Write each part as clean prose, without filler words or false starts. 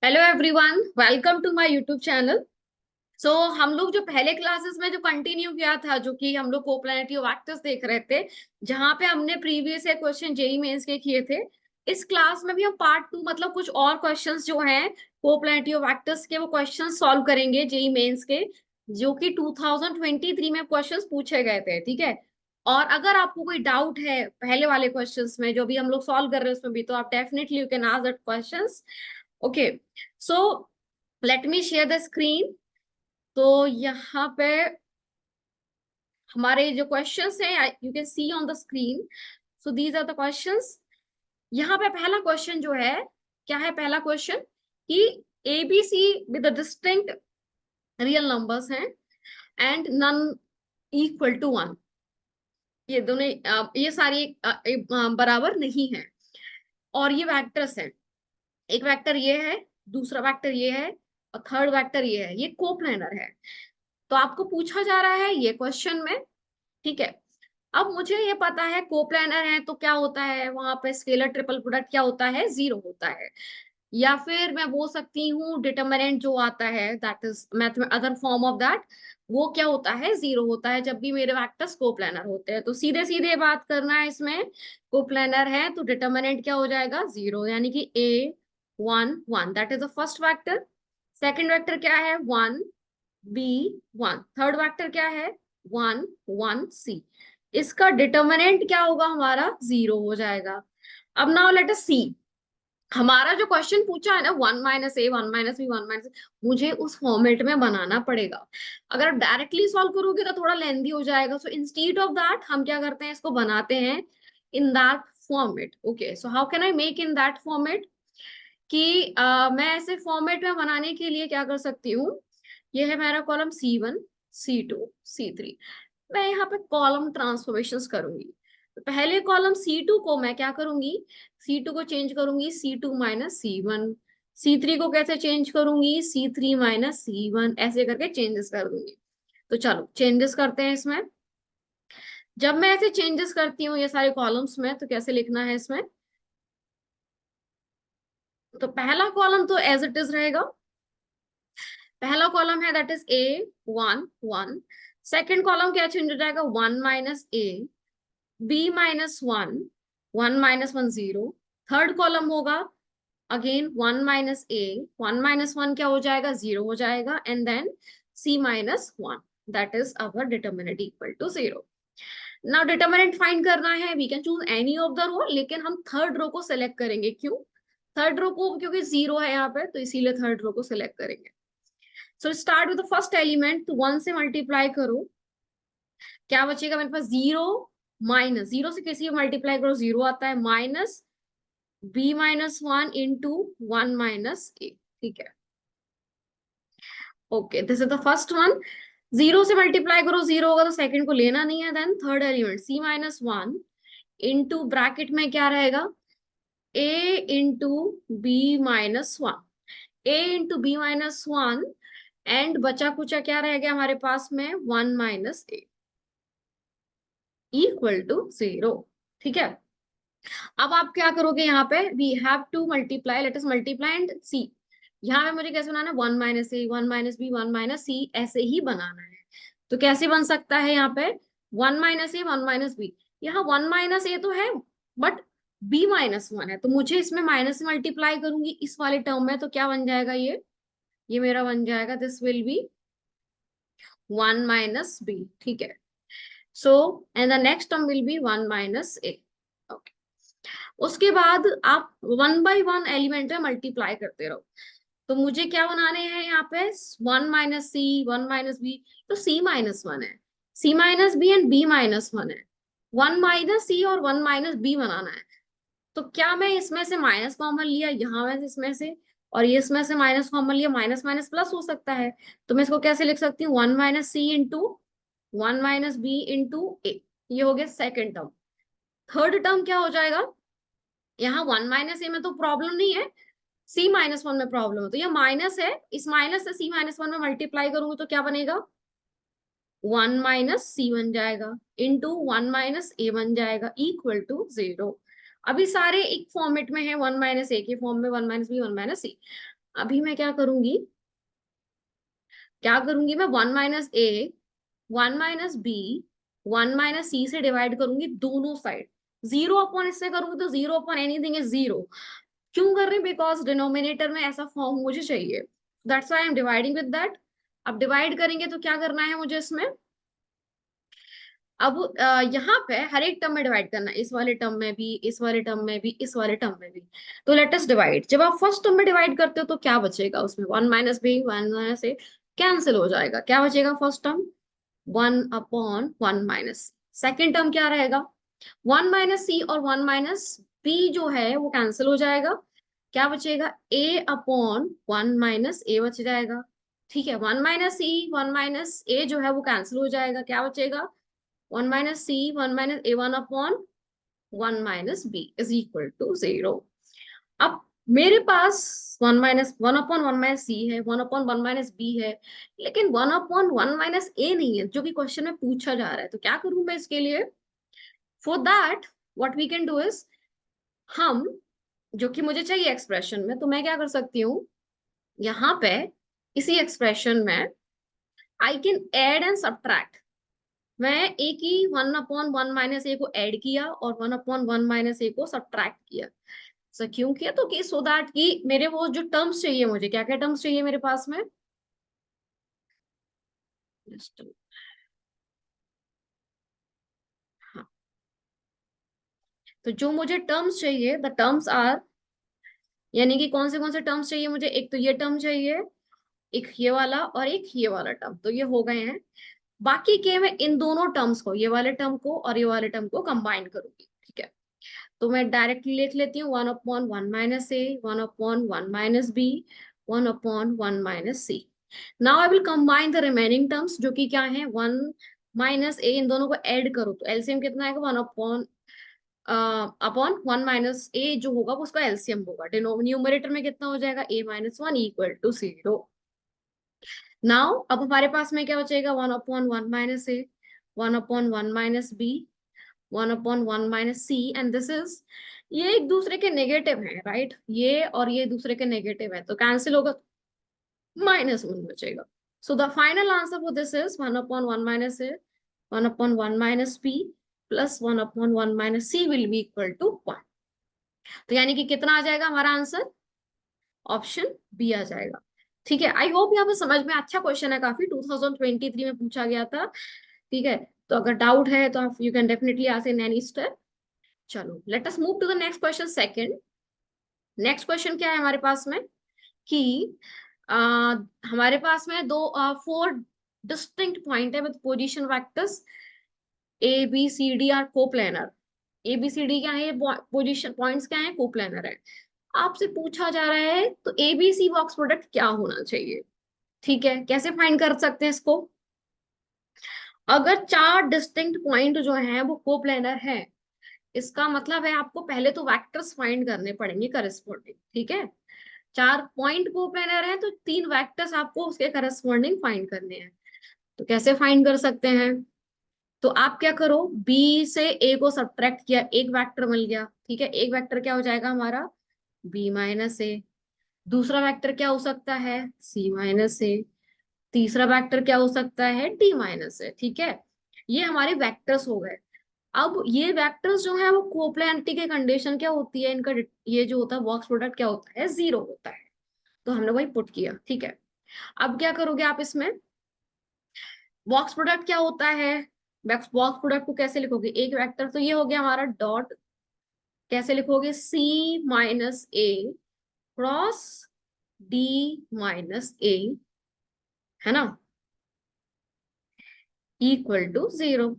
Hello everyone, welcome to my YouTube channel. So हम लोग जो पहले क्लासेस में जो कंटिन्यू किया था, जो कि हम लोग कोप्लानिटी ऑफ वेक्टर्स देख रहे थे, जहां पे हमने previous year question JEE Mains के किए थे। इस क्लास में भी हम पार्ट टू मतलब कुछ और क्वेश्चंस जो हैं कोप्लानिटी ऑफ वेक्टर्स के, वो क्वेश्चंस सॉल्व करेंगे जेई मेंस के, जो कि 2023 में क्वेश्चंस पूछे गए थे। ठीक है। और अगर आपको कोई डाउट है पहले वाले क्वेश्चंस में जो भी हम लोग सॉल्व कर रहे हैं उसमें भी, तो आप definitely you can ask that questions. Okay. So let me share the screen. तो यहाँ पे हमारे जो क्वेश्चंस हैं you can see on the screen. So these are the questions. यहाँ पे पहला क्वेश्चन जो है, क्या है पहला क्वेश्चन, कि a b c with distinct real numbers हैं and none equal to one. ये दोनों ये सारी बराबर नहीं है, और ये वेक्टर्स हैं। एक वेक्टर ये है, दूसरा वेक्टर ये है, और थर्ड वेक्टर ये है। ये कोप्लानर है। तो आपको पूछा जा रहा है ये क्वेश्चन में। ठीक है। अब मुझे ये पता है कोप्लानर है तो क्या होता है, वहां पे स्केलर ट्रिपल प्रोडक्ट क्या होता है, जीरो होता है। या फिर मैं बोल सकती हूँ डिटर्मिनेंट जो आता है, that is math other form of that, वो क्या होता है, जीरो होता है जब भी मेरे वेक्टर्स कोप्लानर होते हैं। तो सीधे सीधे बात करना है इसमें, कोप्लानर है तो डिटर्मिनेंट क्या हो जाएगा, जीरो, यानी कि a one one, that is the first vector. Second vector क्या है, one b one. Third vector क्या है, वन वन सी। इसका डिटर्मिनेंट क्या होगा, हमारा जीरो हो जाएगा। अब नाउ लेट अस सी, हमारा जो क्वेश्चन पूछा है ना, one minus a one minus b one minus, मुझे उस फॉर्मेट में बनाना पड़ेगा। अगर आप डायरेक्टली सॉल्व करोगे तो थोड़ा लेंदी हो जाएगा। सो इंस्टीड ऑफ दैट हम क्या करते हैं, इसको बनाते हैं in that format. Okay, so how can I make in that format, कि मैं ऐसे फॉर्मेट में बनाने के लिए क्या कर सकती हूँ। ये है मेरा कॉलम C1 C2 C3। मैं यहाँ पे कॉलम ट्रांसफॉर्मेशंस करूंगी। तो पहले कॉलम C2 को मैं क्या करूंगी, C2 को चेंज करूंगी C2 माइनस C1। C3 को कैसे चेंज करूंगी, C3 माइनस C1, ऐसे करके चेंजेस कर दूंगी। तो चलो चेंजेस करते हैं इसमें। जब मैं ऐसे चेंजेस करती हूँ ये सारे कॉलम्स में, तो कैसे लिखना है इसमें। तो पहला कॉलम तो एज इट इज रहेगा। पहला कॉलम है that is a one one. Second column क्या चेंज हो जाएगा, one minus a, b minus one, one minus one zero. Third column होगा again one minus a, one minus one क्या हो जाएगा, जीरो हो जाएगा, and then c minus one, that is our determinant equal to zero. Now determinant find करना है, we can choose any of the row, लेकिन हम थर्ड रो को सिलेक्ट करेंगे। क्यों थर्ड रो को, क्योंकि जीरो है यहाँ पे, तो इसीलिए थर्ड रो को सिलेक्ट करेंगे। So start with the first element, तो वन से मल्टीप्लाई करो, क्या बचेगा मेरे पास, जीरो माइनस, जीरो से किसी मल्टीप्लाई करो जीरो आता है, minus b minus one into one minus a. ठीक है। Okay, this is the first one. Zero से मल्टीप्लाई करो जीरो होगा, तो सेकंड को लेना नहीं है। Then third element c minus one into bracket में क्या रहेगा, a into b minus one, a into b minus one, and बचा कुचा क्या रह गया हमारे पास में, one minus a equal to zero. ठीक है। अब आप क्या करोगे, यहाँ पे we have to multiply, let us multiply and c. यहाँ पे मुझे कैसे बनाना है, one minus a one minus b one minus c, ऐसे ही बनाना है। तो कैसे बन सकता है, यहाँ पे one minus a one minus B, यहाँ वन माइनस ए तो है बट बी माइनस वन है, तो मुझे इसमें माइनस से मल्टीप्लाई करूंगी इस वाले टर्म में, तो क्या बन जाएगा, ये मेरा बन जाएगा, this will be one minus b. ठीक है। So and the next term will be one minus a. उसके बाद आप वन बाय वन एलिमेंट में मल्टीप्लाई करते रहो। तो मुझे क्या बनाने हैं यहाँ पे, one minus c one minus b, तो सी माइनस वन है, c minus b and b minus one है, वन माइनस सी और वन माइनस बी बनाना है। तो क्या मैं इसमें से माइनस कॉमन लिया, यहाँ में इसमें से, और ये इसमें से माइनस कॉमन लिया, माइनस माइनस प्लस हो सकता है। तो मैं इसको कैसे लिख सकती हूँ, one minus c into one minus b into a. ये हो गया सेकेंड टर्म। थर्ड टर्म क्या हो जाएगा, यहाँ वन माइनस ए में तो प्रॉब्लम नहीं है, सी माइनस वन में प्रॉब्लम है, तो ये माइनस है, इस माइनस से सी माइनस वन में मल्टीप्लाई करूंगी तो क्या बनेगा, वन माइनस सी बन जाएगा इंटू वन माइनस ए बन जाएगा इक्वल टू जीरो। अभी सारे एक फॉर्मेट में है, वन माइनस ए के फॉर्म में, one minus b one minus c. अभी मैं क्या करूंगी मैं 1 - a 1 - b 1 - c से डिवाइड करूंगी दोनों साइड। 0 अपॉन इससे करूंगी तो 0 अपॉन एनीथिंग इज 0। क्यों कर रही हूँ? बिकॉज डिनोमिनेटर में ऐसा फॉर्म मुझे चाहिए, that's why I am dividing with that. अब डिवाइड करेंगे तो क्या करना है मुझे इसमें? अब यहाँ पे हर एक टर्म में डिवाइड करना है, इस वाले टर्म में भी, इस वाले टर्म में भी, इस वाले टर्म में भी। तो लेट अस डिवाइड। जब आप फर्स्ट टर्म में डिवाइड करते हो तो क्या बचेगा उसमें? 1 - b 1 - a कैंसिल हो जाएगा। क्या बचेगा फर्स्ट टर्म? 1/1 - सेकेंड टर्म क्या रहेगा? 1 - c और 1 - b जो है वो कैंसिल हो जाएगा। क्या बचेगा? a/1 - a बच जाएगा। ठीक है, 1 - c 1 - a जो है वो कैंसिल हो जाएगा। क्या बचेगा? 1 - c 1 - a 1/1 - b = 0। अब मेरे पास 1/1 - c है, 1/1 - b है, लेकिन 1/1 - a नहीं है जो कि क्वेश्चन में पूछा जा रहा है। तो क्या करूं मैं इसके लिए? For that what we can do is, हम जो कि मुझे चाहिए एक्सप्रेशन में, तो मैं क्या कर सकती हूँ यहाँ पे, इसी एक्सप्रेशन में I can add and subtract. मैं एक ही 1/1 - a को ऐड किया और 1/1 - a को सब्ट्रैक्ट किया। सो क्यों किया? तो कि सो दैट कि मेरे वो जो टर्म्स चाहिए, मुझे क्या क्या टर्म्स चाहिए मेरे पास में? Just हाँ, तो जो मुझे टर्म्स चाहिए, द टर्म्स आर, यानी कि कौन से टर्म्स चाहिए मुझे? एक तो ये टर्म चाहिए, एक ये वाला और एक ये वाला टर्म, तो ये हो गए हैं। बाकी के मैं इन दोनों टर्म्स को, ये वाले टर्म को और ये वाले टर्म को कंबाइन करूंगी। ठीक है, तो मैं डायरेक्टली लिख लेती हूँ 1/1 - a 1/1 - b 1/1 - c। Now I will combine the remaining terms जो कि क्या है? 1 - a, इन दोनों को ऐड करो तो एलसीएम कितना आएगा? 1/1 - a जो होगा वो उसका एलसीएम होगा। न्यूमरेटर में कितना हो जाएगा? a - 1 = 0। नाउ अब हमारे पास में क्या बचेगा? 1/1 - a 1/1 - b 1/1 - c, and this is, ये एक दूसरे के नेगेटिव है, राइट? ये और ये दूसरे के नेगेटिव है, तो कैंसिल होगा, -1 बचेगा। So the final answer for this is 1/1 - a 1/1 - b plus 1/1 - c will be equal to 1। तो यानी कि कितना आ जाएगा हमारा आंसर? ऑप्शन बी आ जाएगा। ठीक है, आई होप यहाँ पे समझ में, अच्छा क्वेश्चन है काफी, 2023 में पूछा गया था। ठीक है, तो अगर डाउट है तो आप you can definitely ask in any step. चलो let us move to the next question. Second, next question क्या है हमारे पास में कि हमारे पास में दो 4 डिस्टिंक्ट पॉइंट है with position vectors A B C D are coplanar. A B C D क्या है? पोजीशन पॉइंट्स क्या है? कोप्लेनर है। आपसे पूछा जा रहा है तो एबीसी बॉक्स प्रोडक्ट क्या होना चाहिए? ठीक है, कैसे फाइंड कर सकते हैं इसको? अगर 4 डिस्टिंक्ट पॉइंट जो है वो कोप्लेनर है, इसका मतलब है आपको पहले तो वेक्टर्स फाइंड करने पड़ेंगे करस्पॉन्डिंग। ठीक है, 4 पॉइंट कोप्लेनर है तो 3 वेक्टर्स आपको उसके करस्पॉन्डिंग फाइंड करने हैं। तो कैसे फाइंड कर सकते हैं? तो आप क्या करो, बी से ए को सब्ट्रैक्ट किया, एक वेक्टर मिल गया। ठीक है, एक वेक्टर क्या हो जाएगा हमारा? b - a। दूसरा वेक्टर क्या हो सकता है? c - a। तीसरा वेक्टर क्या हो सकता है? d - a। ठीक है, ये हमारे वेक्टर्स हो गए। अब ये वेक्टर्स जो है वो कोप्लेनिटी के कंडीशन क्या होती है इनका? ये जो होता है बॉक्स प्रोडक्ट क्या होता है? 0 होता है। तो हमने वही पुट किया। ठीक है, अब क्या करोगे आप इसमें? बॉक्स प्रोडक्ट क्या होता है? बॉक्स प्रोडक्ट को कैसे लिखोगे? एक वेक्टर तो ये हो गया हमारा डॉट, कैसे लिखोगे? c - a cross d - a, है ना, =0।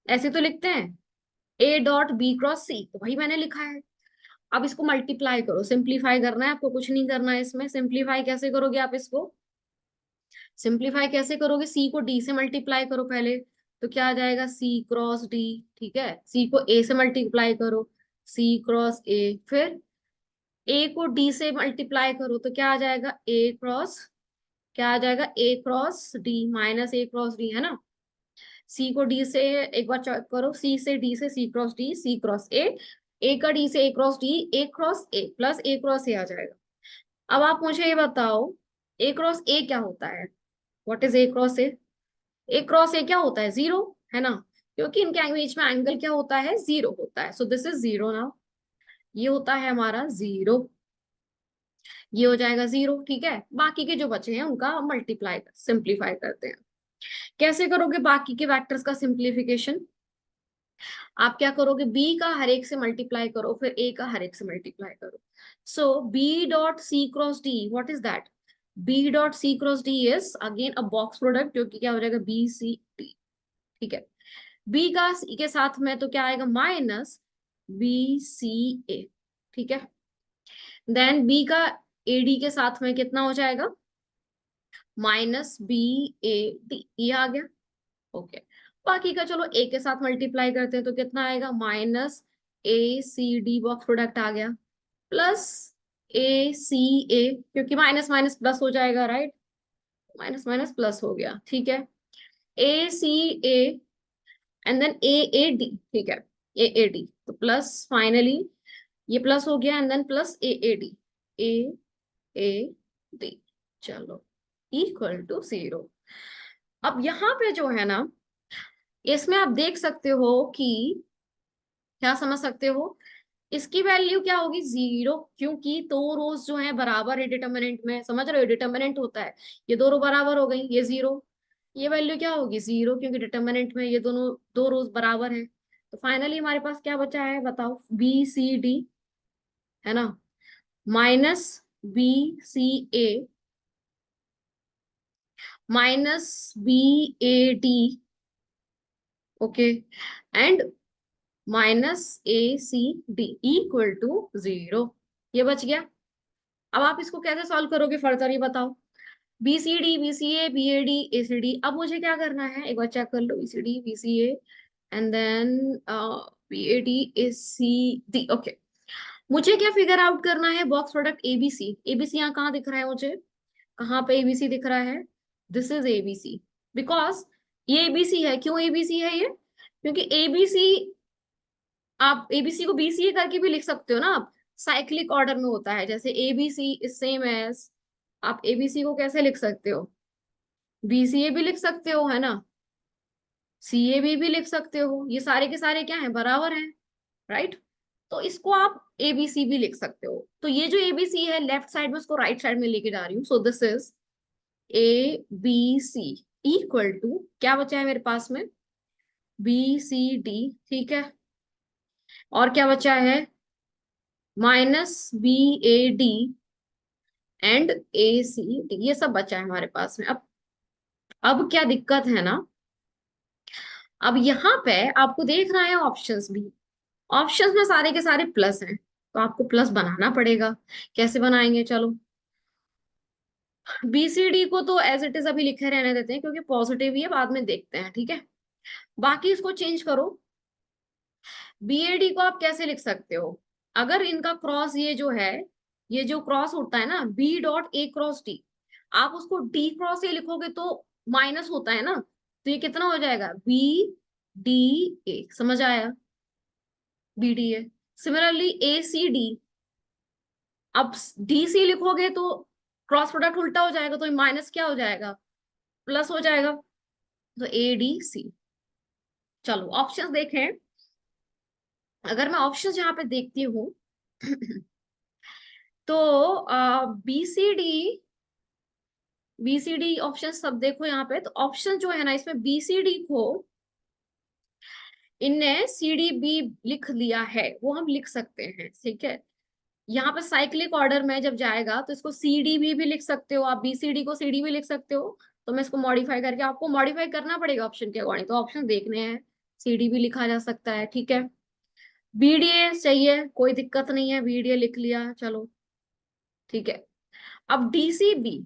ऐसे तो लिखते हैं a.b क्रॉस c, तो वही मैंने लिखा है। अब इसको मल्टीप्लाई करो, सिंप्लीफाई करना है आपको, कुछ नहीं करना है इसमें। सिंप्लीफाई कैसे करोगे आप इसको? सिंप्लीफाई कैसे करोगे? सी को डी से मल्टीप्लाई करो पहले, तो क्या आ जाएगा? c cross d। ठीक है, सी को ए से मल्टीप्लाई करो, c क्रॉस a। फिर ए को डी से मल्टीप्लाई करो तो क्या आ जाएगा? क्या आ जाएगा? a cross d - a cross d, है ना। सी को डी से एक बार चेक करो, सी से डी से c cross d c cross a, ए का डी से a cross d a cross a plus a cross a आ जाएगा। अब आप मुझे ये बताओ, ए क्रॉस ए क्या होता है? What is a cross A? A cross ए क्या होता है? जीरो, है ना? क्योंकि इनके बीच में एंगल क्या होता है? जीरो होता है। सो दिस इज जीरो नाउ। ये होता है हमारा जीरो, ये हो जाएगा जीरो। ठीक है, बाकी के जो बचे हैं उनका मल्टीप्लाई सिंप्लीफाई करते हैं। कैसे करोगे बाकी के वेक्टर्स का सिंप्लीफिकेशन? आप क्या करोगे, बी का हर एक से मल्टीप्लाई करो, फिर ए का हर एक से मल्टीप्लाई करो। So b dot c cross d, what is that? B dot c cross d is again a box product, जो कि क्या हो जाएगा, बी सी डी। ठीक है, बी का सी के साथ में तो क्या आएगा, माइनस बी सी ए। ठीक है, देन बी का ए डी के साथ में कितना हो जाएगा, माइनस बी ए डी, ये आ गया। ओके, बाकी का चलो ए के साथ मल्टीप्लाई करते हैं तो कितना आएगा, minus A C D, box product आ गया, प्लस ए सी ए, क्योंकि माइनस माइनस प्लस हो जाएगा, राइट? माइनस माइनस प्लस हो गया। ठीक है, a c a and then a a d. ठीक है, ए ए डी तो प्लस, फाइनली ये प्लस हो गया, and then plus a a d, a a d. चलो, इक्वल टू जीरो। अब यहाँ पे जो है ना, इसमें आप देख सकते हो कि, क्या समझ सकते हो, इसकी वैल्यू क्या होगी, जीरो, क्योंकि दो रोज जो है बराबर है डिटर्मिनेंट में, समझ रहे हो? डिटर्मिनेंट होता है, ये दो रो बराबर हो गई, ये जीरो, ये वैल्यू क्या होगी, जीरो, क्योंकि डिटर्मिनेंट में ये दोनों दो रोज बराबर है। तो फाइनली हमारे पास क्या बचा है, बताओ, बी सी डी, है ना, minus B C A minus B A D, okay, and minus A C D equal to zero. ये बच गया। अब आप इसको कैसे सॉल्व करोगे फर्दर, ये बताओ। B C d, b C a, b A d, a C D. अब मुझे क्या करना है, एक बार चेक कर लो, b C d, b C a and then b A d, a C d. Okay, मुझे क्या फिगर आउट करना है, बॉक्स प्रोडक्ट एबीसी। एबीसी यहाँ कहाँ दिख रहा है मुझे, कहाँ पे एबीसी दिख रहा है? दिस इज एबीसी, बिकॉज ये एबीसी है। क्यों एबीसी है ये? क्योंकि एबीसी, आप एबीसी को बीसीए करके भी लिख सकते हो ना, आप साइक्लिक ऑर्डर में होता है, जैसे एबीसी इज सेम एज, आप एबीसी को कैसे लिख सकते हो, बीसीए भी लिख सकते हो, है ना, सीए भी लिख सकते हो, ये सारे के सारे क्या है, बराबर हैं, राइट? तो इसको आप एबीसी भी लिख सकते हो। तो ये जो एबीसी है लेफ्ट साइड में, उसको राइट साइड में लेके जा रही हूँ। So this is A B C equal to, क्या बचा है मेरे पास में, बी सी डी। ठीक है, और क्या बचा है, minus B A D and A C D, ये सब बचा है हमारे पास में। अब क्या दिक्कत है ना, अब यहाँ पे आपको देखना है ऑप्शंस भी। ऑप्शंस में सारे के सारे प्लस हैं, तो आपको प्लस बनाना पड़ेगा। कैसे बनाएंगे, चलो, बीसीडी को तो एज इट इज अभी लिखे रहने देते हैं, क्योंकि पॉजिटिव ही है, बाद में देखते हैं। ठीक है, बाकी इसको चेंज करो। बीएडी को आप कैसे लिख सकते हो, अगर इनका क्रॉस ये जो है, ये जो क्रॉस होता है ना, B dot A cross D, आप उसको डी क्रॉस ए लिखोगे तो माइनस होता है ना, तो ये कितना हो जाएगा, बी डी ए। समझ आया, B D A. Similarly A C D, अब डी सी लिखोगे तो क्रॉस प्रोडक्ट उल्टा हो जाएगा, तो माइनस क्या हो जाएगा, प्लस हो जाएगा, तो ए डी सी। चलो ऑप्शंस देखें। अगर मैं ऑप्शंस यहाँ पे देखती हूँ तो बीसीडी ऑप्शन सब देखो यहाँ पे, तो ऑप्शन जो है ना, इसमें बीसीडी को इनने सी डी बी लिख लिया है, वो हम लिख सकते हैं। ठीक है, यहाँ पे साइक्लिक ऑर्डर में जब जाएगा तो इसको सी डी भी लिख सकते हो, आप बीसीडी को सी डी भी लिख सकते हो। तो मैं इसको मॉडिफाई करके, आपको मॉडिफाई करना पड़ेगा ऑप्शन के अकॉर्डिंग, तो ऑप्शन देखने हैं। सी डी भी लिखा जा सकता है, ठीक है। बीडीए चाहिए, कोई दिक्कत नहीं है, बीडीए लिख लिया, चलो ठीक है। अब डीसीबी,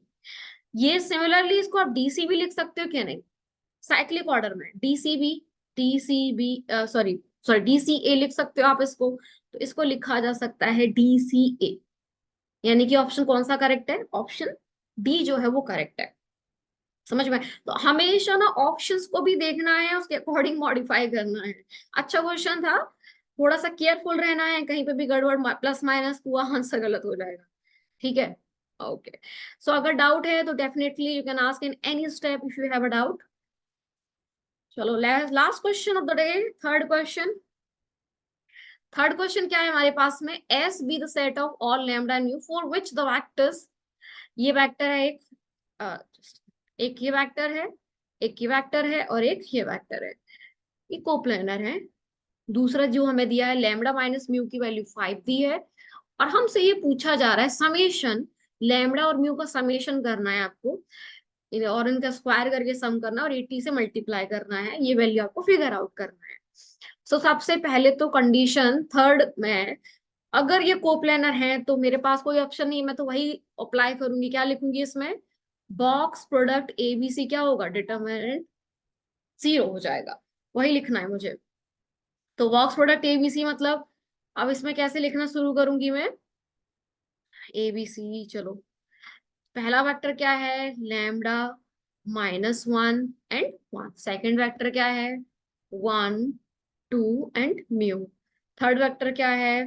ये सिमिलरली इसको आप डीसी भी लिख सकते हो क्या, नहीं, साइक्लिक ऑर्डर में DCB, DCB sorry sorry DCA लिख सकते हो आप इसको। तो इसको लिखा जा सकता है डीसीए, यानी कि ऑप्शन कौन सा करेक्ट है, ऑप्शन डी जो है वो करेक्ट है। समझ में? तो हमेशा ना ऑप्शंस को भी देखना है, उसके अकॉर्डिंग मॉडिफाई करना है। अच्छा क्वेश्चन था, थोड़ा सा केयरफुल रहना है, कहीं पे भी गड़बड़ प्लस माइनस हुआ आंसर गलत हो जाएगा। ठीक है, ओके, सो अगर डाउट है तो definitely you can ask in any step if you have a doubt. चलो last question of the day, third question. Third question क्या है हमारे पास में, S be the set of all lambda and mu for which the vectors, ये vector है एक, एक ये वेक्टर है, एक ये वेक्टर है और एक ये वेक्टर है, ये कोप्लेनर है। दूसरा जो हमें दिया है लैम्डा माइनस म्यू की वैल्यू 5 दी है, और हमसे ये पूछा जा रहा है समेशन, लैम्डा और म्यू का समेशन करना है आपको, और इनका स्क्वायर करके सम करना और 80 से मल्टीप्लाई करना है, ये वैल्यू आपको फिगर आउट करना है। सो सबसे पहले तो कंडीशन थर्ड में, अगर ये कोप्लेनर है तो मेरे पास कोई ऑप्शन नहीं, मैं तो वही अप्लाई करूंगी। क्या लिखूंगी इसमें, बॉक्स प्रोडक्ट एबीसी क्या होगा, डिटरमिनेंट 0 हो जाएगा, वही लिखना है मुझे। तो बॉक्स प्रोडक्ट एबीसी मतलब, अब इसमें कैसे लिखना शुरू करूंगी मैं, एबीसी, चलो पहला वेक्टर क्या है, लैम्डा -1 एंड 1, सेकेंड वेक्टर क्या है, 1 2 एंड म्यू, थर्ड वेक्टर क्या है,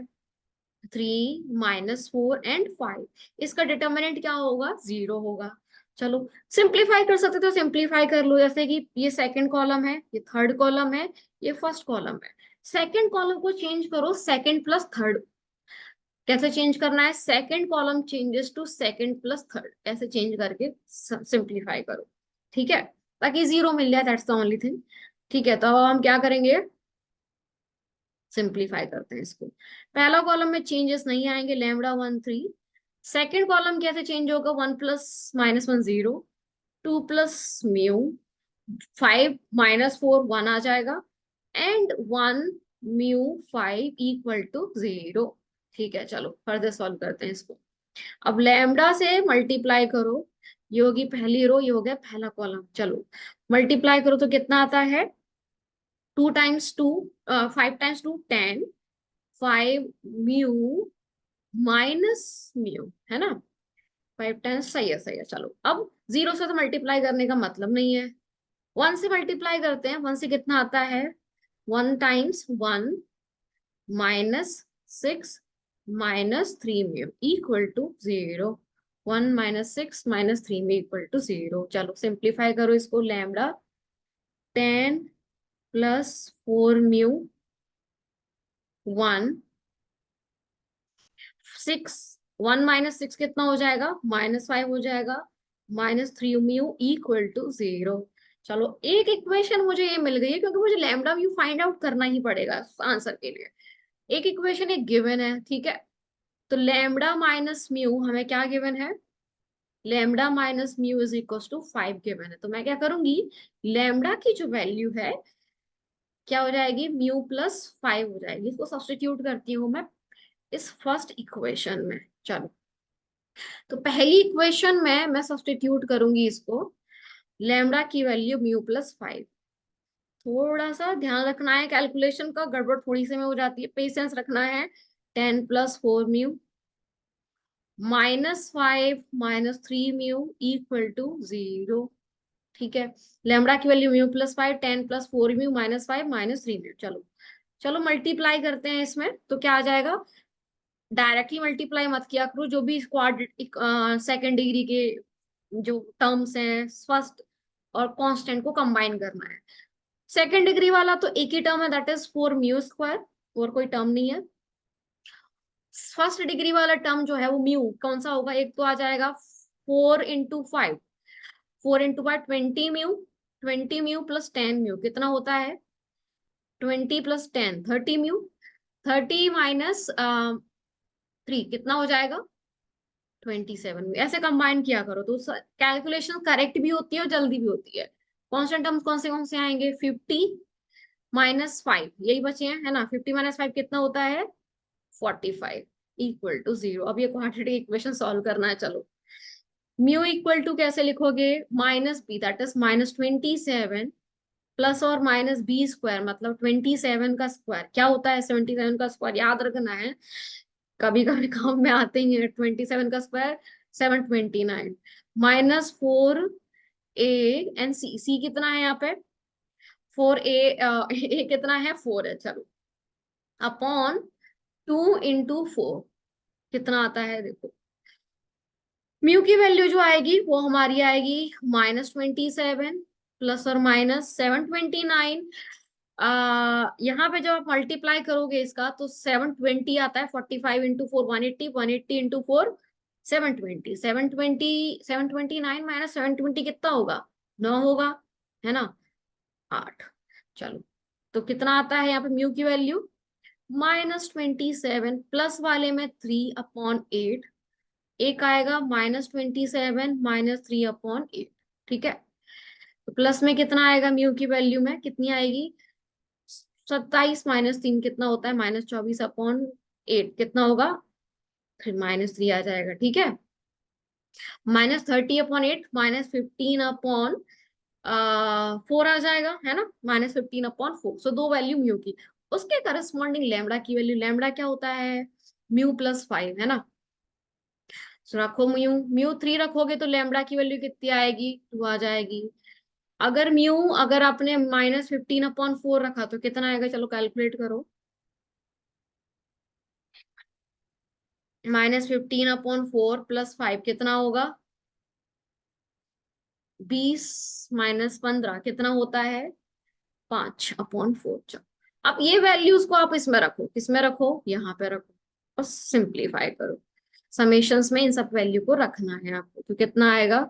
3 -4 एंड 5, इसका डिटर्मिनेंट क्या होगा, 0 होगा। चलो सिंप्लीफाई कर सकते तो सिंप्लीफाई कर लो, जैसे कि ये सेकंड कॉलम है, ये थर्ड कॉलम है, ये फर्स्ट कॉलम है, सेकंड कॉलम को चेंज करो सेकंड प्लस थर्ड, कैसे चेंज करना है, second column changes to second plus third, ऐसे चेंज करके सिंप्लीफाई करो, ठीक है, ताकि 0 मिल जाए, दैट्स द ओनली थिंग। ठीक है, तो अब हम क्या करेंगे, सिंप्लीफाई करते हैं इसको। पहला कॉलम में चेंजेस नहीं आएंगे, लैम्डा 1 3, सेकेंड कॉलम कैसे चेंज होगा, 1 प्लस -1 0, 2 प्लस म्यू, 5 -4 1 आ जाएगा, एंड 1 म्यू 5 इक्वल टू 0। ठीक है, चलो फर्दर सॉल्व करते हैं इसको। अब लैम्डा से मल्टीप्लाई करो, ये होगी पहली रो, ये हो गया पहला कॉलम, चलो मल्टीप्लाई करो तो कितना आता है, 2 times 2, 5 times 2 10, 5 mu minus mu, है ना, 5 टाइम्स, सही है सही है। चलो अब 0 से तो मल्टीप्लाई करने का मतलब नहीं है, 1 से मल्टीप्लाई करते हैं, 1 से कितना आता है, 1 times 1 -6 -3 mu equal to 0, 1 -6 -3 mu equal to 0। चलो सिंप्लीफाई करो इसको, लैम्डा 10 प्लस 4 म्यू 1 6, 1 -6 कितना हो जाएगा, -5 हो जाएगा, -3 म्यू इक्वल टू 0। चलो एक इक्वेशन मुझे ये मिल गई है, क्योंकि मुझे लैम्डा म्यू फाइंड आउट करना ही पड़ेगा आंसर के लिए। एक इक्वेशन एक गिवन है, ठीक है, तो लैम्डा माइनस म्यू हमें क्या गिवन है, lambda minus mu is equal to 5 given है। तो मैं क्या करूंगी, लैम्डा की जो वैल्यू है क्या हो जाएगी, म्यू प्लस 5 हो जाएगी, इसको सब्स्टिट्यूट करती हूँ मैं इस फर्स्ट इक्वेशन में। चलो, तो पहली इक्वेशन में मैं सब्स्टिट्यूट करूंगी इसको, लैम्डा की वैल्यू म्यू प्लस 5, थोड़ा सा ध्यान रखना है, कैलकुलेशन का गड़बड़ थोड़ी सी में हो जाती है, पेशेंस रखना है, 10 plus 4 mu -5 -3 mu equal to 0। ठीक है, लैम्डा की value mu plus 5, 10 plus 4 mu -5 -3 mu. चलो चलो मल्टीप्लाई करते हैं इसमें, तो क्या आ जाएगा, डायरेक्टली मल्टीप्लाई मत किया करो, जो भी क्वाड्रेटिक सेकंड डिग्री के जो टर्म्स हैं, फर्स्ट और कांस्टेंट को कंबाइन करना है। सेकंड डिग्री वाला तो एक ही टर्म है, दैट इज 4 म्यू स्क्वायर, और कोई टर्म नहीं है। फर्स्ट डिग्री वाला टर्म जो है वो म्यू कौन सा होगा, एक तो आ जाएगा 4 × 5, 4 × 5 20 म्यू, 20 म्यू प्लस 10 म्यू कितना होता है, 20 प्लस 10 30 म्यू, 30 माइनस 3 कितना हो जाएगा, 27 म्यू। ऐसे कंबाइन किया करो तो कैलकुलेशन करेक्ट भी होती है और जल्दी भी होती है। कॉन्स्टेंट टर्म्स कौन से आएंगे, 50 -5 यही बचे हैं, है ना, 50 -5 कितना होता है, 45 इक्वल टू 0। अब ये क्वाड्रेटिक इक्वेशन सॉल्व करना है। चलो म्यू इक्वल टू कैसे लिखोगे, -b दैट इज -27 प्लस और माइनस बी स्क्वायर, मतलब 27 का स्क्वायर क्या होता है, 77 का स्क्वायर याद रखना है, कभी कभी काम में आते ही है। 27 का स्क्वायर 729, -4 a एंड सी, सी कितना है यहाँ पे, 4a, a कितना है 4 है, चलो अपॉन 2 × 4 कितना आता है देखो, म्यू की वैल्यू जो आएगी वो हमारी आएगी -27 ±729। यहाँ पे जब आप मल्टीप्लाई करोगे इसका तो 720 आता है, 45 × 4 180, 180 × 4 720, 729 -720 कितना होगा? 9 होगा, है ना? 8। चलो, तो कितना आता है यहाँ पे म्यू की वैल्यू? -27 प्लस वाले में 3/8, एक आएगा -27 -3/8। ठीक है, तो प्लस में कितना आएगा? म्यू की वैल्यू में कितनी आएगी? 27 - 3 कितना होता है? -24/8 कितना होगा? फिर -3 आ जाएगा। ठीक है, -30/8 -15/4 आ जाएगा, है ना? -15/4। सो दो वैल्यू म्यू की, उसके करस्पॉन्डिंग लेमडा की वैल्यू, लेमडा क्या होता है? म्यू प्लस 5, है ना? तो रखो म्यू, म्यू 3 रखोगे तो लेमडा की वैल्यू कितनी आएगी? 2 आ जाएगी। अगर आपने -15/4 रखा तो कितना आएगा? चलो कैलकुलेट करो। -15/4 + 5 कितना होगा? 20 - 15 कितना होता है? 5/4। अब ये वैल्यूज को आप इसमें रखो, किसमें रखो? यहाँ पे रखो और सिंप्लीफाई करो। समेशंस में इन सब वैल्यू को रखना है आपको, तो कितना आएगा?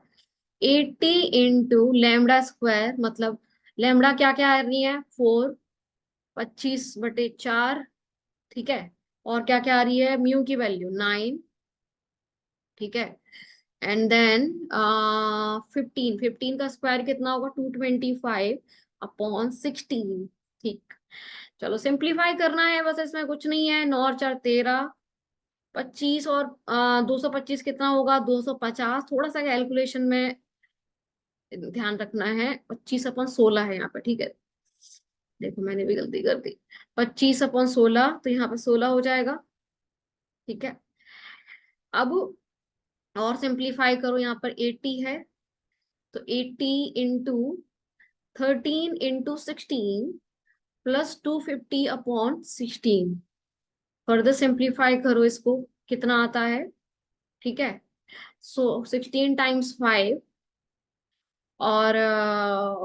80 × λ², मतलब लेमडा क्या क्या आ रही है? 4, 25/4। ठीक है, और क्या क्या आ रही है? म्यू की वैल्यू 9। ठीक है, एंड देन 15, 15 का स्क्वायर कितना होगा? 225/16। ठीक, चलो सिंप्लीफाई करना है बस, इसमें कुछ नहीं है। 9 और 4 13, 25 और 225 कितना होगा? 250। थोड़ा सा कैलकुलेशन में ध्यान रखना है, 25/16 है यहाँ पे। ठीक है, देखो मैंने भी गलती कर दी। 25/16, तो यहाँ पे 16 हो जाएगा। ठीक है, अब और सिंप्लीफाई करो, यहाँ पर 80 है, तो 80 × 13 × 16 +250/16। फर्दर सिंप्लीफाई करो इसको, कितना आता है? ठीक है, सो 16 × 5 और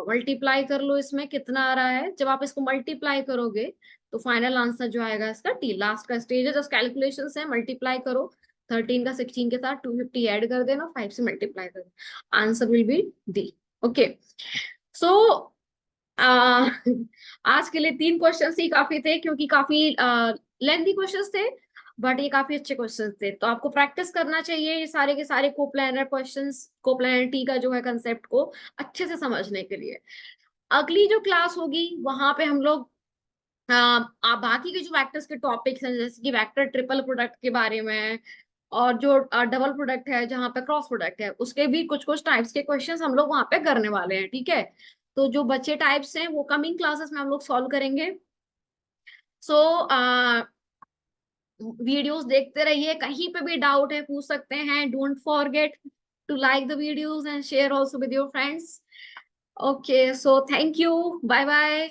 मल्टीप्लाई कर लो, इसमें कितना आ रहा है? जब आप इसको मल्टीप्लाई करोगे तो फाइनल आंसर जो आएगा इसका टी, लास्ट का स्टेज है, जस्ट कैलकुलेशन है। मल्टीप्लाई करो 13 का 16 के साथ, 250 ऐड कर देना, 5 से मल्टीप्लाई कर देना, answer will be D. Okay, so आज के लिए 3 क्वेश्चन ही काफी थे, क्योंकि काफी लेंथी क्वेश्चंस थे, बट ये काफी अच्छे क्वेश्चंस थे। तो आपको प्रैक्टिस करना चाहिए ये सारे के सारे कोप्लानर क्वेश्चंस, कोप्लानरिटी का जो है कंसेप्ट को अच्छे से समझने के लिए। अगली जो क्लास होगी वहां पे हम लोग बाकी के जो वेक्टर्स के टॉपिक्स हैं, जैसे कि वेक्टर ट्रिपल प्रोडक्ट के बारे में, और जो डबल प्रोडक्ट है जहाँ पे क्रॉस प्रोडक्ट है, उसके भी कुछ कुछ टाइप्स के क्वेश्चंस हम लोग वहां पे करने वाले हैं। ठीक है, तो जो बच्चे टाइप्स हैं वो कमिंग क्लासेस में हम लोग सॉल्व करेंगे। सो वीडियोस देखते रहिए, कहीं पे भी डाउट है पूछ सकते हैं। Don't forget to like the videos and share also with your friends. Okay, so thank you, bye bye.